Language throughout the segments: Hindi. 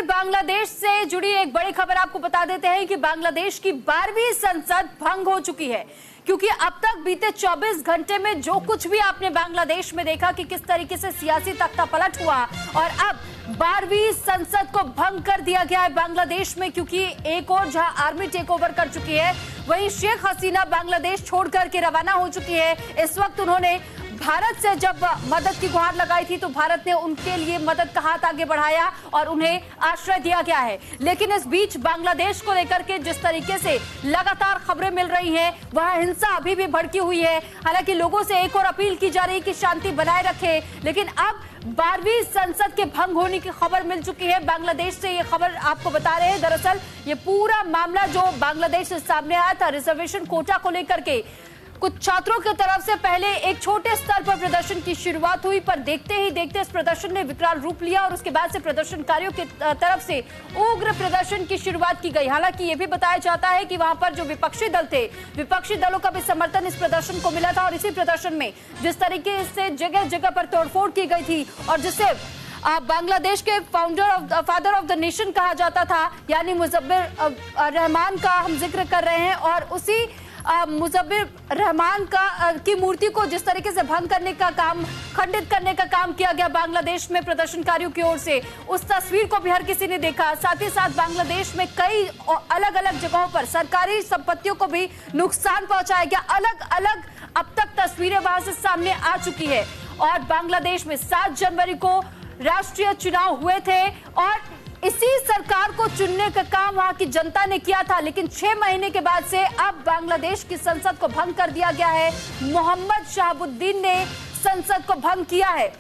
फिर बांग्लादेश से जुड़ी एक बड़ी खबर आपको बता देते हैं कि बांग्लादेश की 12वीं संसद भंग हो चुकी है, क्योंकि अब तक बीते 24 घंटे में जो कुछ भी आपने बांग्लादेश में देखा कि किस तरीके से सियासी तख्तापलट हुआ और अब 12वीं संसद को भंग कर दिया गया है बांग्लादेश में, क्योंकि एक और जहां आर्मी टेक ओवर कर चुकी है, वहीं शेख हसीना बांग्लादेश छोड़कर के रवाना हो चुकी है। इस वक्त उन्होंने भारत से जब मदद की गुहार लगाई थी तो भारत ने उनके लिए मदद का हाथ आगे बढ़ाया और उन्हें आश्रय दिया गया है। लेकिन इस बीच बांग्लादेश को लेकर के जिस तरीके से लगातार खबरें मिल रही हैं, वह हिंसा अभी भी भड़की हुई है। हालांकि लोगों से एक और अपील की जा रही है कि शांति बनाए रखें, लेकिन अब 12वीं संसद के भंग होने की खबर मिल चुकी है। बांग्लादेश से ये खबर आपको बता रहे हैं। दरअसल ये पूरा मामला जो बांग्लादेश से सामने आया था रिजर्वेशन कोटा को लेकर के, कुछ छात्रों की तरफ से पहले एक छोटे स्तर पर प्रदर्शन की शुरुआत हुई, पर देखते ही देखते इस प्रदर्शन ने विकराल रूप लिया और उसके बाद से प्रदर्शनकारियों की तरफ से उग्र प्रदर्शन की शुरुआत की गई। हालांकि ये भी बताया जाता है कि वहां पर जो विपक्षी दल थे, विपक्षी दलों का भी समर्थन इस प्रदर्शन को मिला था और इसी प्रदर्शन में जिस तरीके से जगह जगह पर तोड़फोड़ की गई थी और जिसे बांग्लादेश के फादर ऑफ द नेशन कहा जाता था, यानी मुजफ्फर रहमान का हम जिक्र कर रहे हैं, और उसी मुजफ्फर रहमान की मूर्ति को जिस तरीके से भंग करने का काम, खंडित करने का काम किया गया बांग्लादेश में प्रदर्शनकारियों की ओर से, उस तस्वीर को भी हर किसी ने देखा। साथ ही साथ बांग्लादेश में कई अलग अलग जगहों पर सरकारी संपत्तियों को भी नुकसान पहुंचाया गया। अलग अलग अब तक तस्वीरें वहां से सामने आ चुकी है। और बांग्लादेश में 7 जनवरी को राष्ट्रीय चुनाव हुए थे और इसी सरकार को चुनने का काम वहां की जनता ने किया था, लेकिन 6 महीने के बाद से अब बांग्लादेश की संसद को भंग कर दिया गया है। मोहम्मद शहाबुद्दीन ने संसद को भंग किया है।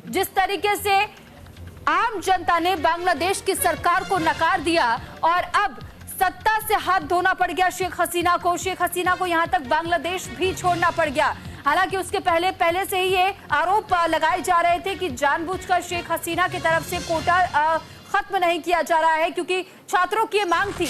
जिस तरीके से आम जनता ने बांग्लादेश की सरकार को नकार दिया और अब सत्ता से हाथ धोना पड़ गया शेख हसीना को। शेख हसीना को यहां तक बांग्लादेश भी छोड़ना पड़ गया। हालांकि उसके पहले से ही ये आरोप लगाए जा रहे थे कि जानबूझकर शेख हसीना की तरफ से कोटा खत्म नहीं किया जा रहा है, क्योंकि छात्रों की मांग थी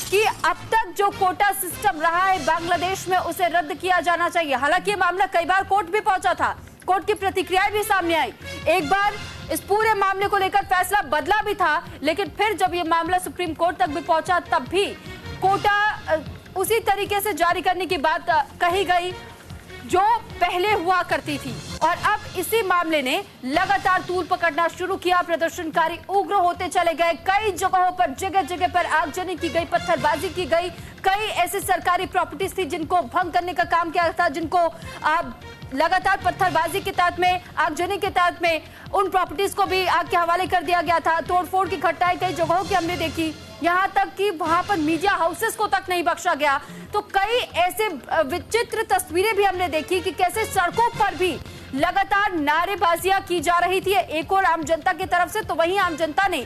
कि अब तक जो कोटा सिस्टम रहा है बांग्लादेश में उसे रद्द किया जाना चाहिए। हालांकि ये मामला कई बार कोर्ट भी पहुंचा था, कोर्ट की प्रतिक्रियाएं भी सामने आई। एक बार इस पूरे मामले को लेकर फैसला बदला भी था, लेकिन फिर जब ये मामला सुप्रीम कोर्ट तक भी पहुंचा तब भी कोटा उसी तरीके से जारी करने की बात कही गई जो पहले हुआ करती थी। और अब इसी मामले ने लगातार तूल पकड़ना शुरू किया। प्रदर्शनकारी उग्र होते चले गए। कई जगहों पर जगह जगह पर आगजनी की गई, पत्थरबाजी की गई। कई ऐसी सरकारी प्रॉपर्टीज थी जिनको भंग करने का काम किया था, जिनको लगातार पत्थरबाजी के तहत में, आगजनी के तहत में उन प्रॉपर्टीज को भी आग के हवाले कर दिया गया था। तोड़फोड़ की घटनाएं कई जगहों की हमने देखी, यहाँ तक कि वहां पर मीडिया हाउसेस को तक नहीं बख्शा गया। तो कई ऐसे विचित्र तस्वीरें भी हमने देखी कि कैसे सड़कों पर भी लगातार नारेबाजियां की जा रही थी, एक और आम जनता की तरफ से, तो वहीं आम जनता ने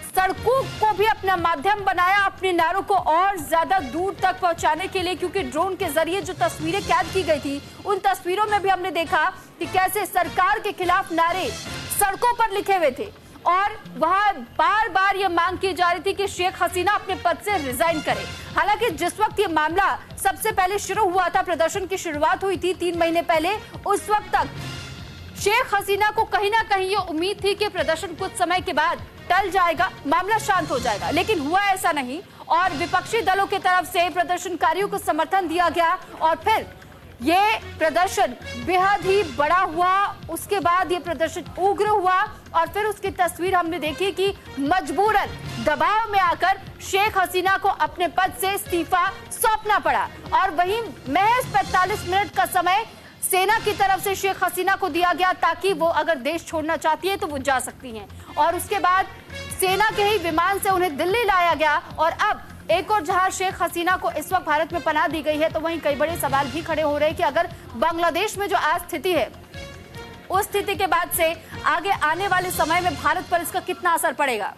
सड़कों को भी अपना माध्यम बनाया अपने नारों को और ज्यादा दूर तक पहुंचाने के लिए, क्योंकि ड्रोन के जरिए जो तस्वीरें कैद की गई थी उन तस्वीरों में भी हमने देखा कि कैसे सरकार के खिलाफ नारे सड़कों पर लिखे हुए थे और वहां बार बार ये मांग की जा रही थी कि शेख हसीना अपने पद से रिजाइन करे। हालांकि जिस वक्त ये मामला सबसे पहले शुरू हुआ था, प्रदर्शन की शुरुआत हुई थी 3 महीने पहले, उस वक्त तक शेख हसीना को कहीं ना कहीं ये उम्मीद थी कि प्रदर्शन कुछ समय के बाद टल जाएगा, मामला शांत हो जाएगा, लेकिन हुआ ऐसा नहीं और विपक्षी दलों की तरफ से प्रदर्शनकारियों को समर्थन दिया गया और फिर ये प्रदर्शन बेहद ही बड़ा हुआ। उसके बाद ये प्रदर्शन उग्र हुआ और फिर उसकी तस्वीर हमने देखी कि मजबूरन दबाव में आकर शेख हसीना को अपने पद से इस्तीफा सौंपना पड़ा और वहीं महज 45 मिनट का समय सेना की तरफ से शेख हसीना को दिया गया ताकि वो अगर देश छोड़ना चाहती है तो वो जा सकती हैं। और उसके बाद सेना के ही विमान से उन्हें दिल्ली लाया गया और अब एक और जहां शेख हसीना को इस वक्त भारत में पनाह दी गई है, तो वहीं कई बड़े सवाल भी खड़े हो रहे हैं कि अगर बांग्लादेश में जो आज स्थिति है, उस स्थिति के बाद से आगे आने वाले समय में भारत पर इसका कितना असर पड़ेगा।